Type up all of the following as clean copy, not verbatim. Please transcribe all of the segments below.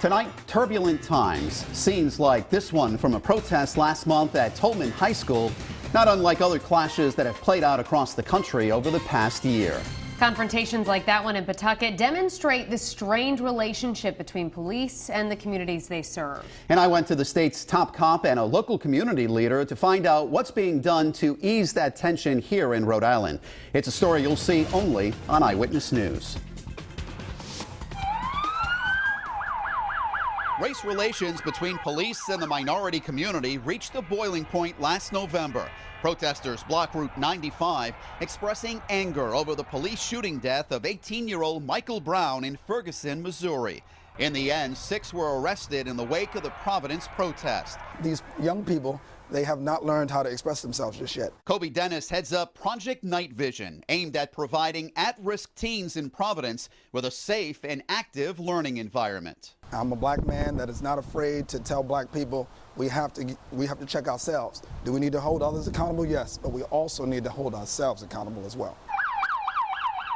Tonight, turbulent times. Scenes like this one from a protest last month at Tolman High School, not unlike other clashes that have played out across the country over the past year. Confrontations like that one in Pawtucket demonstrate the strained relationship between police and the communities they serve. And I went to the state's top cop and a local community leader to find out what's being done to ease that tension here in Rhode Island. It's a story you'll see only on Eyewitness News. Race relations between police and the minority community reached a boiling point last November. Protesters blocked Route 95, expressing anger over the police shooting death of 18-year-old Michael Brown in Ferguson, Missouri. In the end, 6 were arrested in the wake of the Providence protest. These young people, they have not learned how to express themselves just yet. Kobe Dennis heads up Project Night Vision, aimed at providing at-risk teens in Providence with a safe and active learning environment. I'm a black man that is not afraid to tell black people we have to check ourselves. Do we need to hold others accountable? Yes, but we also need to hold ourselves accountable as well.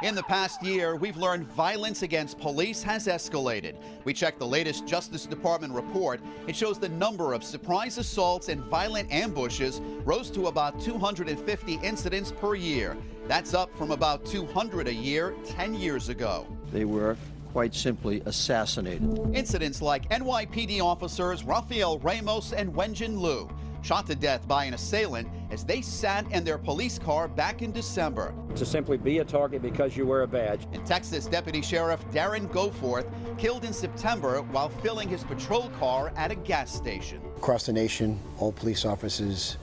In the past year, we've learned violence against police has escalated. We checked the latest Justice Department report. It shows the number of surprise assaults and violent ambushes rose to about 250 incidents per year. That's up from about 200 a year 10 years ago. They were quite simply assassinated. Incidents like NYPD officers Rafael Ramos and Wenjin Liu, shot to death by an assailant as they sat in their police car back in December. To simply be a target because you wear a badge. And Texas Deputy Sheriff Darren Goforth killed in September while filling his patrol car at a gas station. Across the nation, all police officers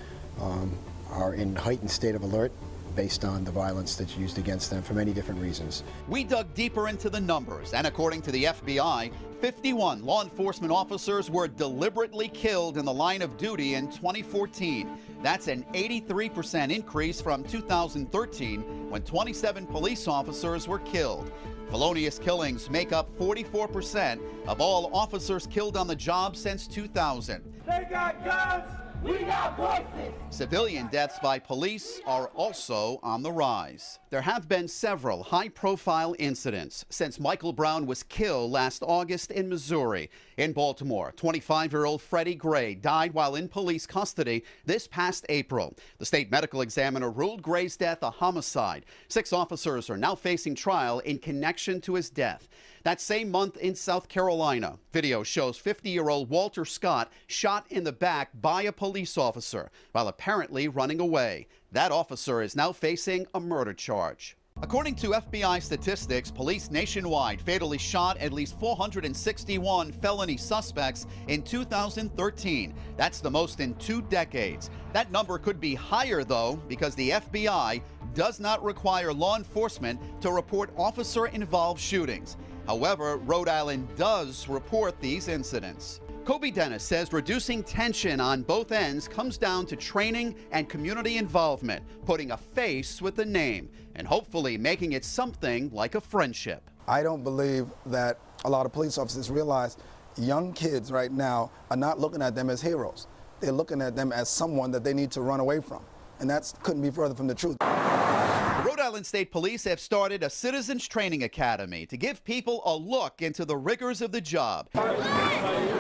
are in heightened state of alert based on the violence that's used against them for many different reasons. We dug deeper into the numbers, and according to the FBI, 51 law enforcement officers were deliberately killed in the line of duty in 2014. That's an 83% increase from 2013, when 27 police officers were killed. Felonious killings make up 44% of all officers killed on the job since 2000. They got guns! We got voices! Civilian deaths by police are also on the rise. There have been several high-profile incidents since Michael Brown was killed last August in Missouri. In Baltimore, 25-year-old Freddie Gray died while in police custody this past April. The state medical examiner ruled Gray's death a homicide. 6 officers are now facing trial in connection to his death. That same month in South Carolina, video shows 50-year-old Walter Scott shot in the back by a police officer while apparently running away. That officer is now facing a murder charge. According to FBI statistics, police nationwide fatally shot at least 461 felony suspects in 2013. That's the most in 2 decades. That number could be higher, though, because the FBI does not require law enforcement to report officer-involved shootings. However, Rhode Island does report these incidents. Kobe Dennis says reducing tension on both ends comes down to training and community involvement, putting a face with a name, and hopefully making it something like a friendship. I don't believe that a lot of police officers realize young kids right now are not looking at them as heroes. They're looking at them as someone that they need to run away from. And that couldn't be further from the truth. Rhode Island State Police have started a Citizens Training Academy to give people a look into the rigors of the job.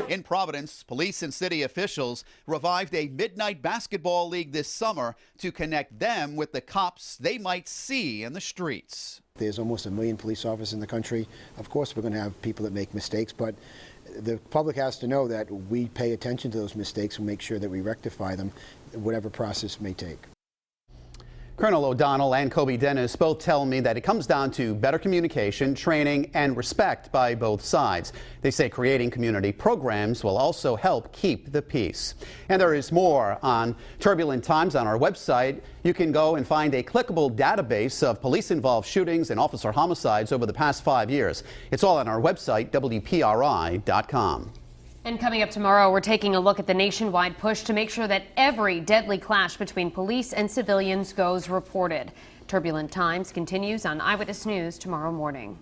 In Providence, police and city officials revived a midnight basketball league this summer to connect them with the cops they might see in the streets. There's almost 1 million police officers in the country. Of course, we're going to have people that make mistakes, but the public has to know that we pay attention to those mistakes and make sure that we rectify them, whatever process may take. Colonel O'Donnell and Kobe Dennis both tell me that it comes down to better communication, training, and respect by both sides. They say creating community programs will also help keep the peace. And there is more on turbulent times on our website. You can go and find a clickable database of police-involved shootings and officer homicides over the past 5 years. It's all on our website, WPRI.com. And coming up tomorrow, we're taking a look at the nationwide push to make sure that every deadly clash between police and civilians goes reported. Turbulent Times continues on Eyewitness News tomorrow morning.